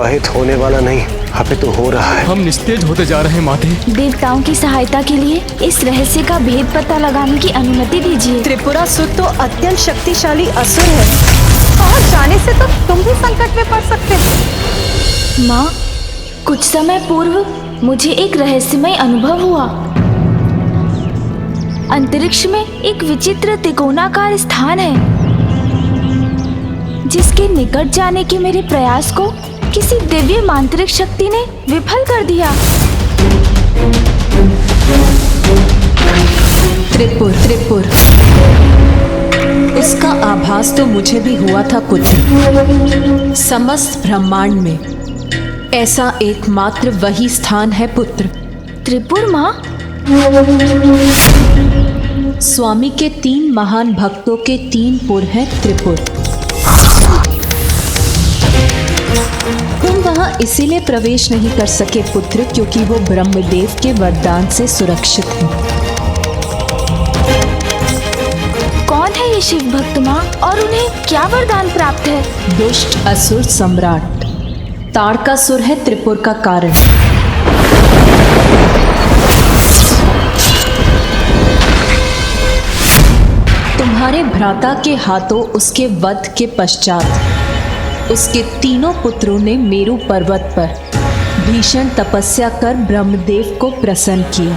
विवाहित होने वाला नहीं, अभी तो हो रहा है। हम निस्तेज होते जा रहे हैं माते। देवताओं की सहायता के लिए इस रहस्य का भेद पता लगाने की अनुमति दीजिए। त्रिपुरासुर तो अत्यंत शक्तिशाली असुर है और जाने से तो तुम भी संकट में पड़ सकते हो। माँ, कुछ समय पूर्व मुझे एक रहस्यमय अनुभव हुआ। अंतरिक्ष में एक विचित्र त्रिकोणाकार स्थान है, जिसके निकट जाने के मेरे प्रयास को किसी दिव्य मांत्रिक शक्ति ने विफल कर दिया। त्रिपुर उसका आभास तो मुझे भी हुआ था पुत्र। समस्त ब्रह्मांड में ऐसा एकमात्र वही स्थान है पुत्र। त्रिपुर माँ? स्वामी के 3 महान भक्तों के 3 पुर हैं त्रिपुर। तुम वहां इसीलिए प्रवेश नहीं कर सके पुत्र, क्योंकि वो ब्रह्मदेव के वरदान से सुरक्षित हैं। कौन है ये शिव भक्त माँ और उन्हें क्या वरदान प्राप्त है? दुष्ट असुर सम्राट ताड़कासुर है त्रिपुर का कारण। तुम्हारे भ्राता के हाथों उसके वध के पश्चात उसके 3 पुत्रों ने मेरु पर्वत पर भीषण तपस्या कर ब्रह्मदेव को प्रसन्न किया।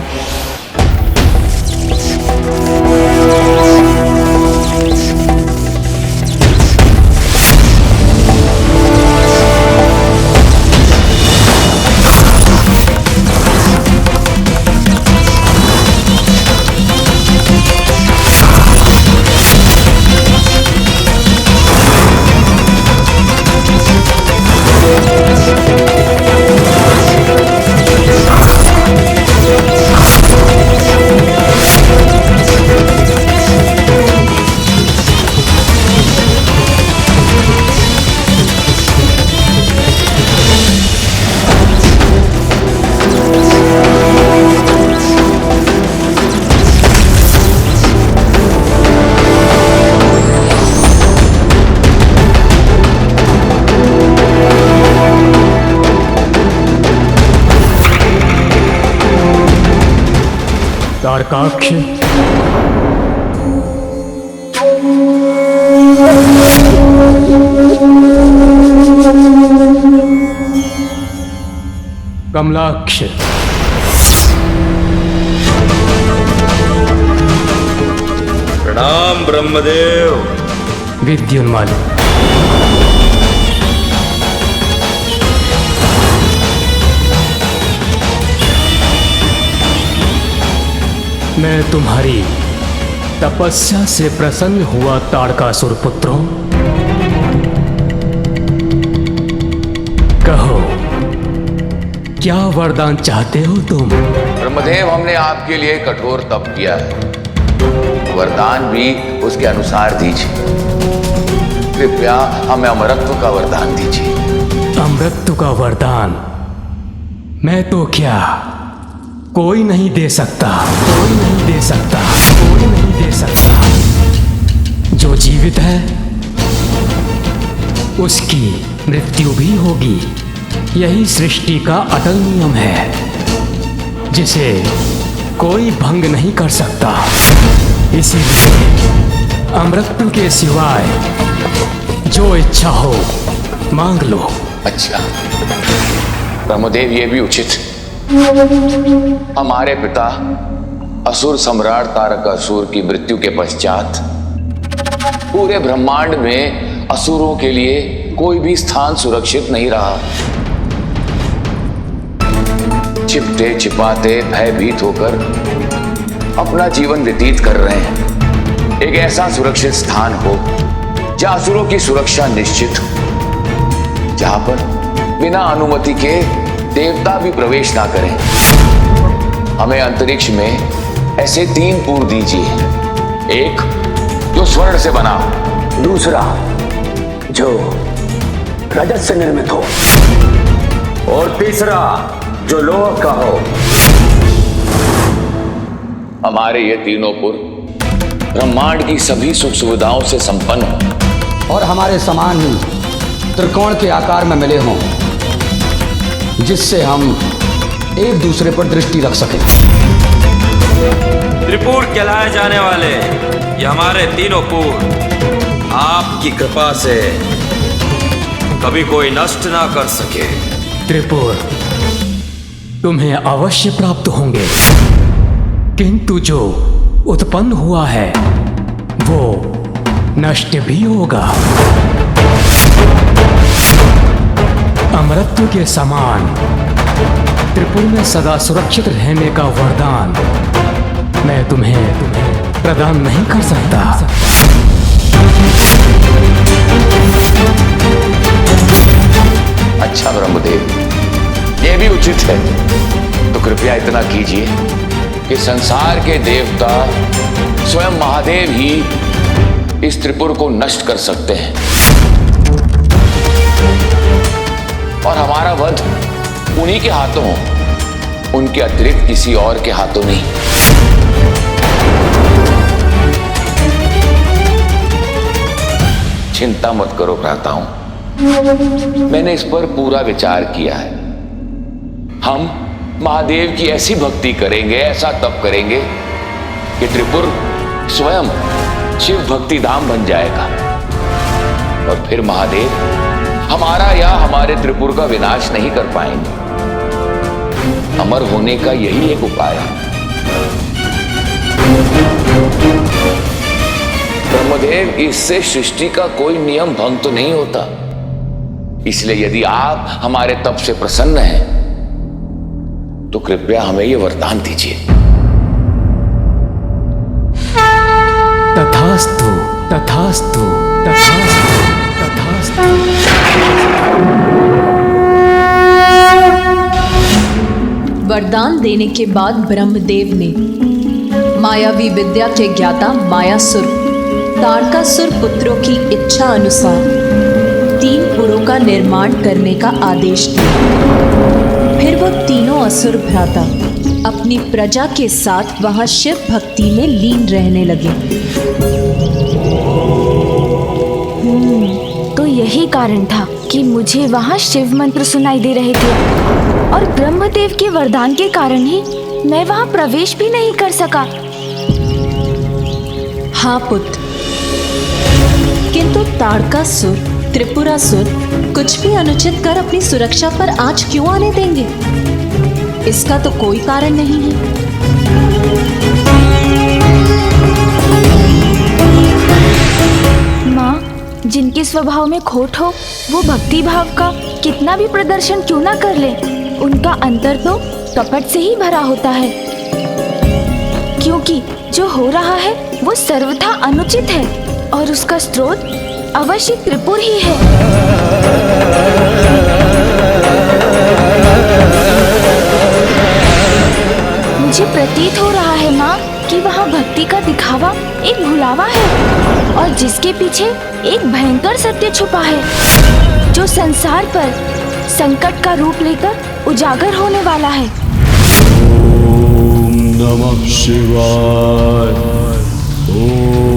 तारकाक्ष, कमलाक्ष, प्रणाम ब्रह्मदेव। विद्युन्माली, मैं तुम्हारी तपस्या से प्रसन्न हुआ ताड़कासुर पुत्रों। कहो, क्या वरदान चाहते हो तुम? ब्रह्मदेव, हमने आपके लिए कठोर तप किया है, वरदान भी उसके अनुसार दीजिए। कृपया हमें अमरत्व का वरदान दीजिए। अमरत्व का वरदान मैं तो क्या कोई नहीं दे सकता, कोई नहीं दे सकता, कोई नहीं दे सकता। जो जीवित है उसकी मृत्यु भी होगी। यही सृष्टि का अटल नियम है, जिसे कोई भंग नहीं कर सकता। इसीलिए अमृत के सिवाय जो इच्छा हो मांग लो। अच्छा ब्रह्मदेव, ये भी उचित। हमारे पिता असुर सम्राट तारकासुर की मृत्यु के पश्चात पूरे ब्रह्मांड में असुरों के लिए कोई भी स्थान सुरक्षित नहीं रहा। छिपते छिपाते भयभीत होकर अपना जीवन व्यतीत कर रहे हैं। एक ऐसा सुरक्षित स्थान हो जहां असुरों की सुरक्षा निश्चित हो, जहां पर बिना अनुमति के देवता भी प्रवेश ना करें। हमें अंतरिक्ष में ऐसे 3 पुर दीजिए। एक जो स्वर्ण से बना हो, दूसरा जो रजत से निर्मित हो, और तीसरा जो लोह का हो। हमारे ये तीनों पुर ब्रह्मांड की सभी सुख सुविधाओं से संपन्न हो और हमारे समान ही त्रिकोण के आकार में मिले हों। जिससे हम एक दूसरे पर दृष्टि रख सकें। त्रिपुर कहलाए जाने वाले ये हमारे तीनों पुर आपकी कृपा से कभी कोई नष्ट ना कर सके। त्रिपुर तुम्हें अवश्य प्राप्त होंगे, किंतु जो उत्पन्न हुआ है वो नष्ट भी होगा। अमरत्व के समान त्रिपुर में सदा सुरक्षित रहने का वरदान मैं तुम्हें प्रदान नहीं कर सकता। अच्छा ब्रह्मदेव, ये भी उचित है, तो कृपया इतना कीजिए कि संसार के देवता स्वयं महादेव ही इस त्रिपुर को नष्ट कर सकते हैं और हमारा वध उन्हीं के हाथों हो, उनके अतिरिक्त किसी और के हाथों नहीं। चिंता मत करो भ्राता हूं, मैंने इस पर पूरा विचार किया है। हम महादेव की ऐसी भक्ति करेंगे, ऐसा तप करेंगे कि त्रिपुर स्वयं शिव भक्ति धाम बन जाएगा और फिर महादेव हमारा या हमारे त्रिपुर का विनाश नहीं कर पाएंगे। अमर होने का यही एक उपाय है। ब्रह्मदेव, इससे सृष्टि का कोई नियम भंग तो नहीं होता, इसलिए यदि आप हमारे तप से प्रसन्न हैं तो कृपया हमें यह वरदान दीजिए। तथास्तु तथास्तु तथास्तु तथास्तु। वरदान देने के बाद ब्रह्मदेव ने मायावी विद्या के ज्ञाता मायासुर तारकासुर पुत्रों की इच्छा अनुसार 3 पुरों का निर्माण करने का आदेश दिया। फिर वो तीनों असुर भ्राता अपनी प्रजा के साथ वहां शिव भक्ति में लीन रहने लगे। तो यही कारण था कि मुझे वहाँ शिव मंत्र सुनाई दे रहे थे और ब्रह्मदेव के वरदान के कारण ही मैं वहाँ प्रवेश भी नहीं कर सका। हाँ पुत्र, किंतु तारकासुर त्रिपुरासुर कुछ भी अनुचित कर अपनी सुरक्षा पर आंच क्यों आने देंगे? इसका तो कोई कारण नहीं है। माँ, जिनके स्वभाव में खोट हो वो भक्ति भाव का कितना भी प्रदर्शन क्यों ना कर ले, उनका अंतर तो कपट से ही भरा होता है, क्योंकि जो हो रहा है वो सर्वथा अनुचित है और उसका स्रोत अवश्य त्रिपुर ही है। मुझे प्रतीत हो रहा है माँ कि वहाँ भक्ति का दिखावा एक भुलावा है और जिसके पीछे एक भयंकर सत्य छुपा है जो संसार पर संकट का रूप लेकर उजागर होने वाला है। ओम नमः शिवाय, ओम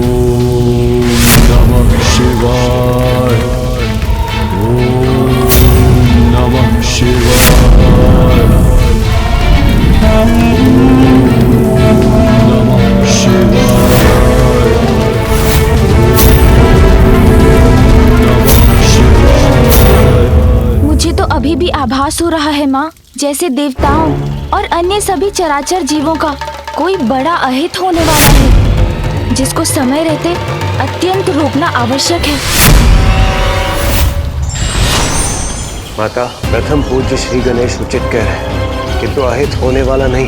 नमः शिवाय, ओम नमः शिवाय, नमः शिवाय, नमः शिवाय। मुझे तो अभी भी आभास हो रहा है माँ, जैसे देवताओं और अन्य सभी चराचर जीवों का कोई बड़ा अहित होने वाला है जिसको समय रहते अत्यंत रोकना आवश्यक है। माता, प्रथम पूज्य श्री गणेश उचित कह रहे हैं, किंतु अहित होने वाला नहीं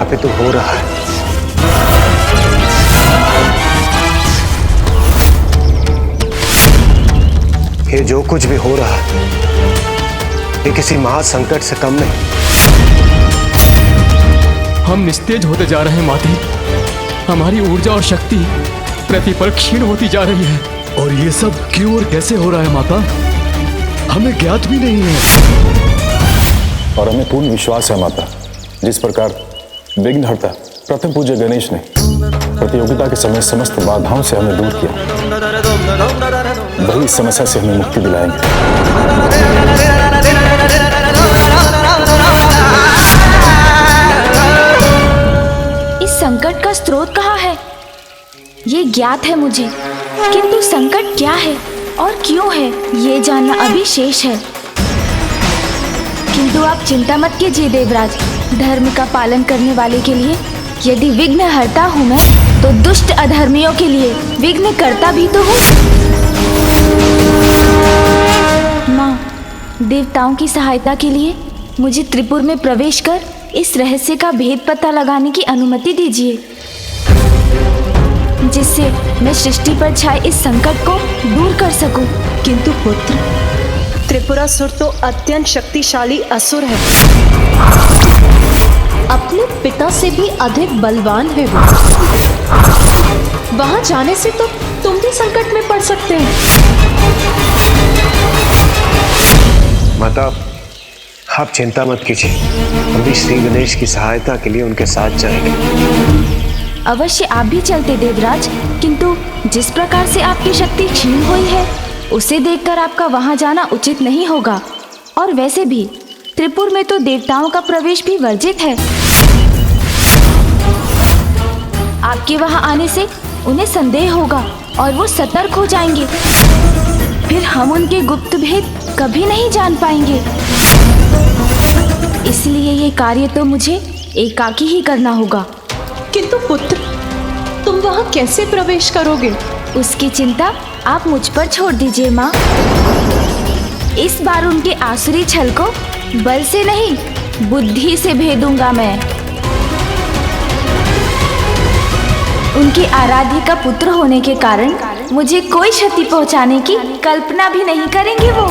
अपितु हो रहा है। ये जो कुछ भी हो रहा है ये किसी महासंकट से कम नहीं। हम निस्तेज होते जा रहे हैं माते, हमारी ऊर्जा और शक्ति प्रतिपल क्षीण होती जा रही है। और ये सब क्यों और कैसे हो रहा है माता, हमें ज्ञात भी नहीं है। और हमें पूर्ण विश्वास है माता, जिस प्रकार विघ्नहर्ता प्रथम पूज्य गणेश ने प्रतियोगिता के समय समस्त बाधाओं से हमें दूर किया, वही इस समस्या से हमें मुक्ति दिलाएंगे। संकट का स्रोत कहाँ है ये ज्ञात है मुझे, किंतु संकट क्या है और क्यों है ये जानना अभी शेष है। किंतु आप चिंता मत कीजिए देवराज, धर्म का पालन करने वाले के लिए यदि विघ्न हरता हूँ मैं, तो दुष्ट अधर्मियों के लिए विघ्न करता भी तो हूँ। माँ, देवताओं की सहायता के लिए मुझे त्रिपुर में प्रवेश कर इस रहस्य का भेद पता लगाने की अनुमति दीजिए, जिससे मैं सृष्टि पर छाए इस संकट को दूर कर सकूं। किंतु पुत्र, त्रिपुरासुर तो अत्यंत शक्तिशाली असुर है, अपने पिता से भी अधिक बलवान है वो। वहां जाने से तो तुम भी संकट में पड़ सकते हैं। माता, आप चिंता मत कीजिए, हम भी श्री गणेश की सहायता के लिए उनके साथ जाएंगे। अवश्य आप भी चलते देवराज, किंतु जिस प्रकार से आपकी शक्ति क्षीण हुई है उसे देखकर आपका वहां जाना उचित नहीं होगा। और वैसे भी त्रिपुर में तो देवताओं का प्रवेश भी वर्जित है। आपके वहां आने से उन्हें संदेह होगा और वो सतर्क हो जाएंगे, फिर हम उनके गुप्त भेद कभी नहीं जान पाएंगे। इसलिए ये कार्य तो मुझे एकाकी ही करना होगा। किंतु पुत्र, तुम वहां कैसे प्रवेश करोगे? उसकी चिंता आप मुझ पर छोड़ दीजिए माँ। इस बार उनके आसुरी छल को बल से नहीं बुद्धि से भेदूंगा मैं। उनके आराध्य का पुत्र होने के कारण मुझे कोई क्षति पहुंचाने की कल्पना भी नहीं करेंगे वो।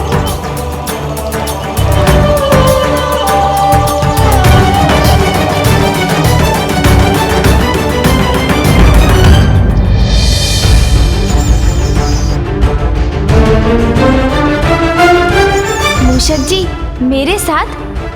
मूषक जी, मेरे साथ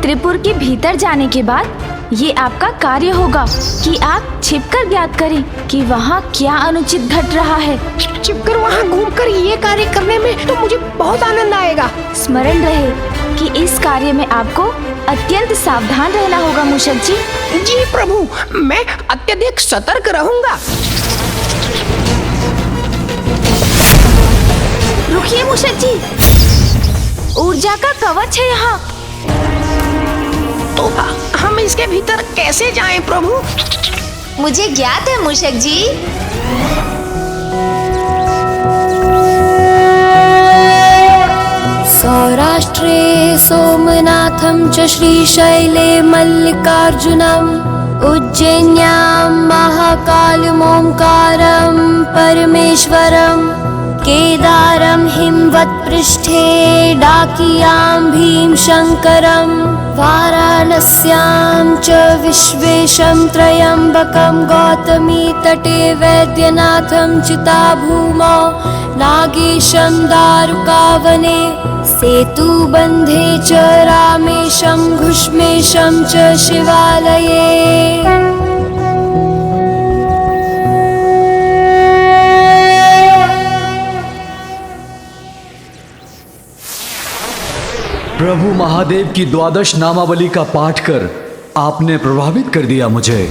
त्रिपुर के भीतर जाने के बाद ये आपका कार्य होगा कि आप छिपकर ज्ञात करें कि वहाँ क्या अनुचित घट रहा है। छिपकर वहाँ घूमकर ये कार्य करने में तो मुझे बहुत आनंद आएगा। स्मरण रहे कि इस कार्य में आपको अत्यंत सावधान रहना होगा मूषक जी। जी प्रभु, मैं अत्यधिक सतर्क रहूंगा। रुकिए मूषक जी, ऊर्जा का कवच है यहाँ। तो हम इसके भीतर कैसे जाएं प्रभु? मुझे ज्ञात है मूषक जी। सौराष्ट्रे सोमनाथं च श्रीशैले मल्लिकार्जुनम् उज्जैन्यां महाकालमोंकारं परमेश्वरम् केदारं हिमवत्पृष्ठे डाकियां भीमशङ्करं वाराणस्यां च विश्वेशं त्र्यम्बकं गौतमी तटे वैद्यनाथं चिताभूमौ नागेशं दारुकावने सेतुबन्धे च रामेशं घुष्मेशं च शिवालये। प्रभु महादेव की द्वादश नामावली का पाठ कर आपने प्रभावित कर दिया मुझे।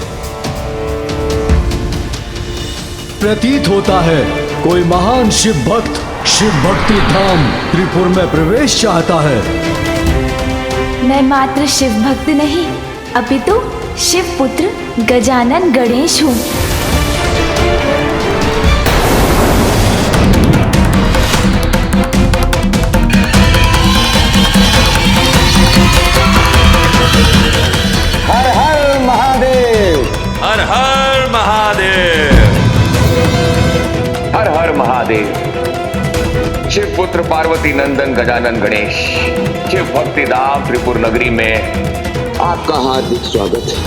प्रतीत होता है कोई महान शिव भक्त शिव भक्ति धाम त्रिपुर में प्रवेश चाहता है। मैं मात्र शिव भक्त नहीं, अपितु शिव पुत्र गजानन गणेश हूँ। हर हर महादेव, हर हर महादेव, हर हर महादेव। शिव पुत्र पार्वती नंदन गजानन गणेश शिव भक्ति धाम त्रिपुर नगरी में आपका हार्दिक स्वागत है।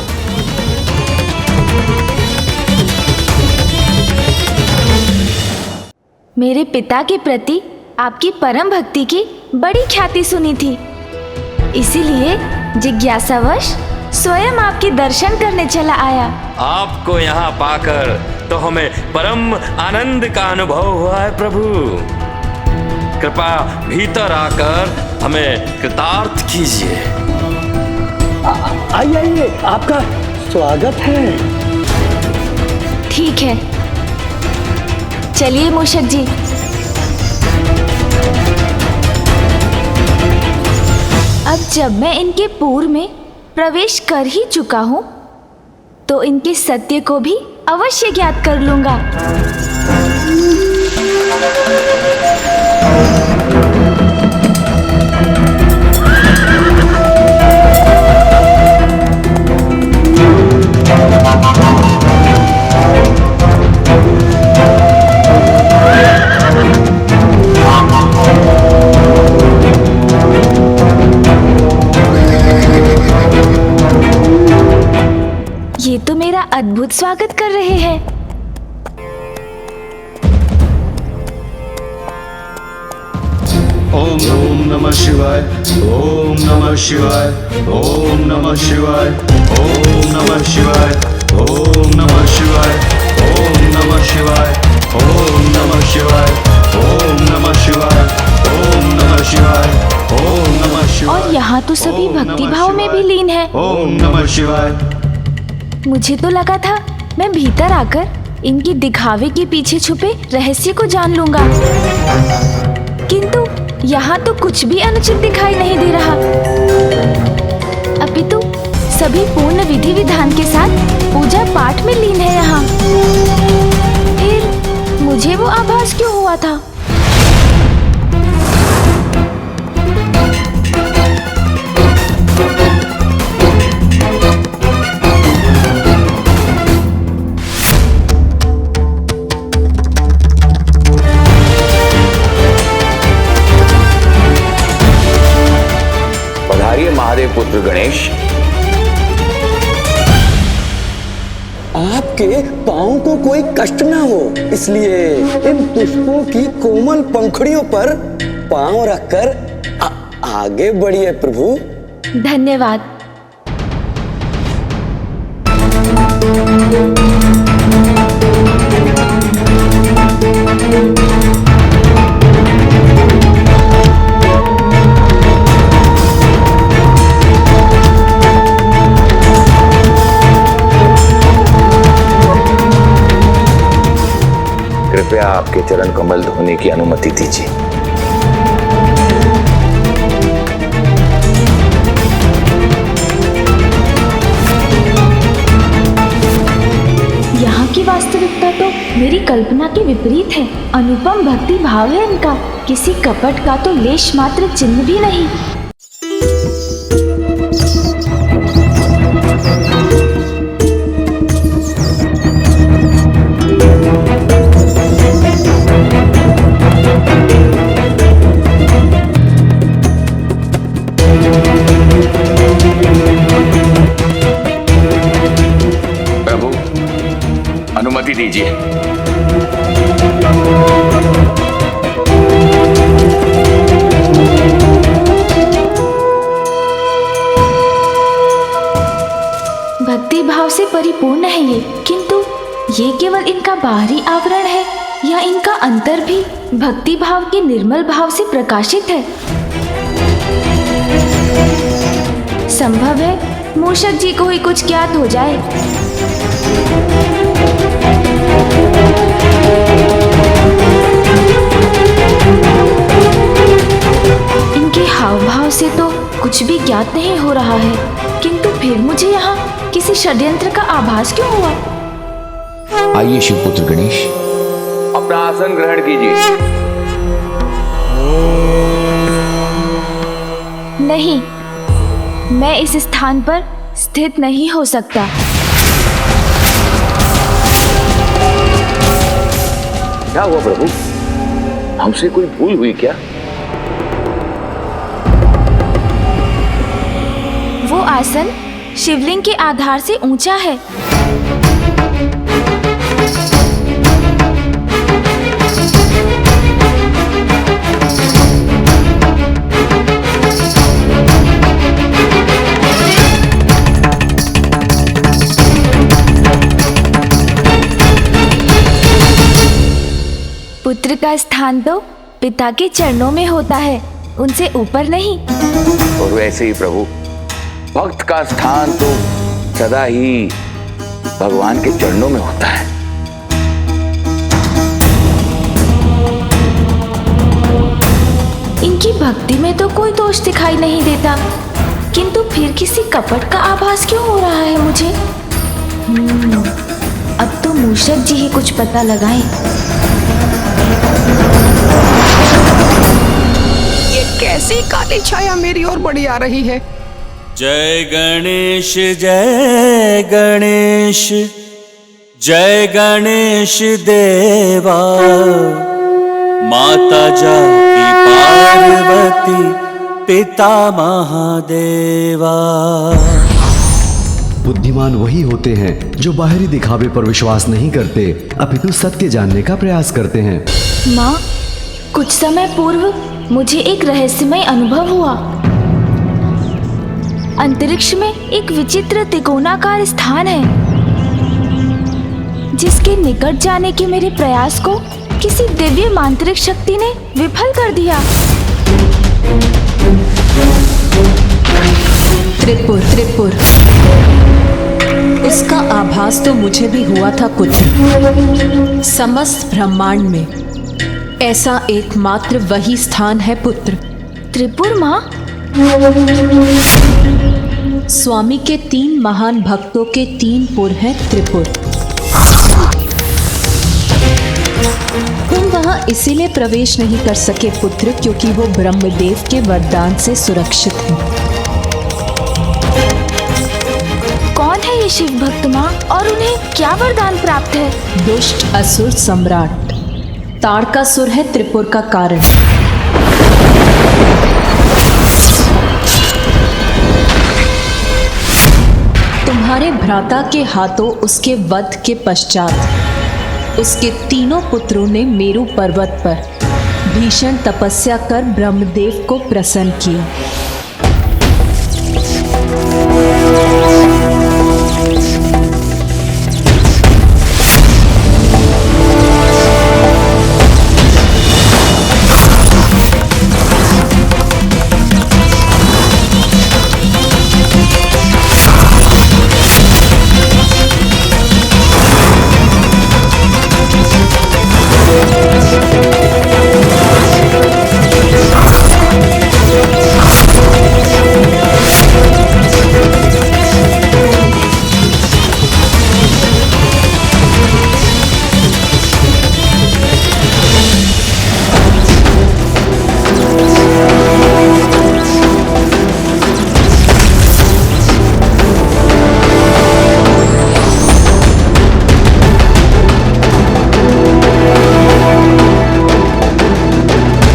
मेरे पिता के प्रति आपकी परम भक्ति की बड़ी ख्याति सुनी थी, इसीलिए जिज्ञासावश स्वयं आपके दर्शन करने चला आया। आपको यहाँ पाकर तो हमें परम आनंद का अनुभव हुआ है प्रभु। कृपया भीतर आकर हमें कृतार्थ कीजिए। आइए आइए, आपका स्वागत है। ठीक है, चलिए मूषक जी। अब जब मैं इनके पूर में प्रवेश कर ही चुका हूँ, तो इनके सत्य को भी अवश्य ज्ञात कर लूंगा। ये तो मेरा अद्भुत स्वागत कर रहे हैं। ओम नमः शिवाय, ओम नमः शिवाय, ओम नमः शिवाय, ओम नमः शिवाय, ओम नमः शिवाय, ओम नमः शिवाय, ओम नमः शिवाय, ओम नमः शिवाय, ओम नमः शिवाय, ओम नमः शिवाय। और यहाँ तो सभी भक्ति भाव में भी लीन है। ओम नमः शिवाय। मुझे तो लगा था मैं भीतर आकर इनकी दिखावे के पीछे छुपे रहस्य को जान लूंगा, किंतु यहाँ तो कुछ भी अनुचित दिखाई नहीं दे रहा। अपितु सभी पूर्ण विधि विधान के साथ पूजा पाठ में लीन है यहाँ। फिर मुझे वो आभास क्यों हुआ था? महादेव पुत्र गणेश, आपके पांव को कोई कष्ट ना हो, इसलिए इन पुष्पों की कोमल पंखुड़ियों पर पांव रखकर आगे बढ़िए प्रभु। धन्यवाद। कृपया आपके चरण कमल धोने की अनुमति दीजिए। यहाँ की वास्तविकता तो मेरी कल्पना के विपरीत है। अनुपम भक्ति भाव है इनका, किसी कपट का तो लेश मात्र चिन्ह भी नहीं। अनुमति दीजिए। भक्ति भाव से परिपूर्ण है ये, किंतु ये केवल इनका बाहरी आवरण है या इनका अंतर भी भक्ति भाव के निर्मल भाव से प्रकाशित है? संभव है मूषक जी को ही कुछ ज्ञात हो जाए। इनके हाव भाव से तो कुछ भी ज्ञात नहीं हो रहा है, किंतु फिर मुझे यहाँ किसी षड्यंत्र का आभास क्यों हुआ? आइए शिवपुत्र गणेश, अपना आसन ग्रहण कीजिए। नहीं, मैं इस स्थान पर स्थित नहीं हो सकता। क्या हुआ प्रभु, हमसे कोई भूल हुई क्या? वो आसन शिवलिंग के आधार से ऊंचा है। पुत्र का स्थान तो पिता के चरणों में होता है, उनसे ऊपर नहीं। और वैसे ही प्रभु, भक्त का स्थान तो सदा ही भगवान के चरणों में होता है। भक्ति में तो कोई दोष दिखाई नहीं देता, किंतु फिर किसी कपट का आभास क्यों हो रहा है मुझे? अब तो मूषक जी ही कुछ पता लगाएं। ये कैसी काली छाया मेरी ओर बढ़ी आ रही है? जय गणेश जय गणेश, जय गणेश देवा, माता जाकी पार्वती, पिता महादेवा। बुद्धिमान वही होते हैं जो बाहरी दिखावे पर विश्वास नहीं करते, अपितु सत्य जानने का प्रयास करते हैं। माँ, कुछ समय पूर्व मुझे एक रहस्यमय अनुभव हुआ। अंतरिक्ष में एक विचित्र त्रिकोणाकार स्थान है, जिसके निकट जाने के मेरे प्रयास को किसी दिव्य मांत्रिक शक्ति ने विफल कर दिया। त्रिपुर त्रिपुर, उसका आभास तो मुझे भी हुआ था पुत्र। समस्त ब्रह्मांड में ऐसा एकमात्र वही स्थान है पुत्र। त्रिपुर माँ? स्वामी के 3 महान भक्तों के 3 पुर हैं त्रिपुर। तुम वहां इसीलिए प्रवेश नहीं कर सके पुत्र, क्योंकि वो ब्रह्मदेव के वरदान से सुरक्षित हैं। कौन है ये शिव भक्त माँ, और उन्हें क्या वरदान प्राप्त है? दुष्ट असुर सम्राट ताड़कासुर है त्रिपुर का कारण। तुम्हारे भ्राता के हाथों उसके वध के पश्चात उसके 3 पुत्रों ने मेरु पर्वत पर भीषण तपस्या कर ब्रह्मदेव को प्रसन्न किया।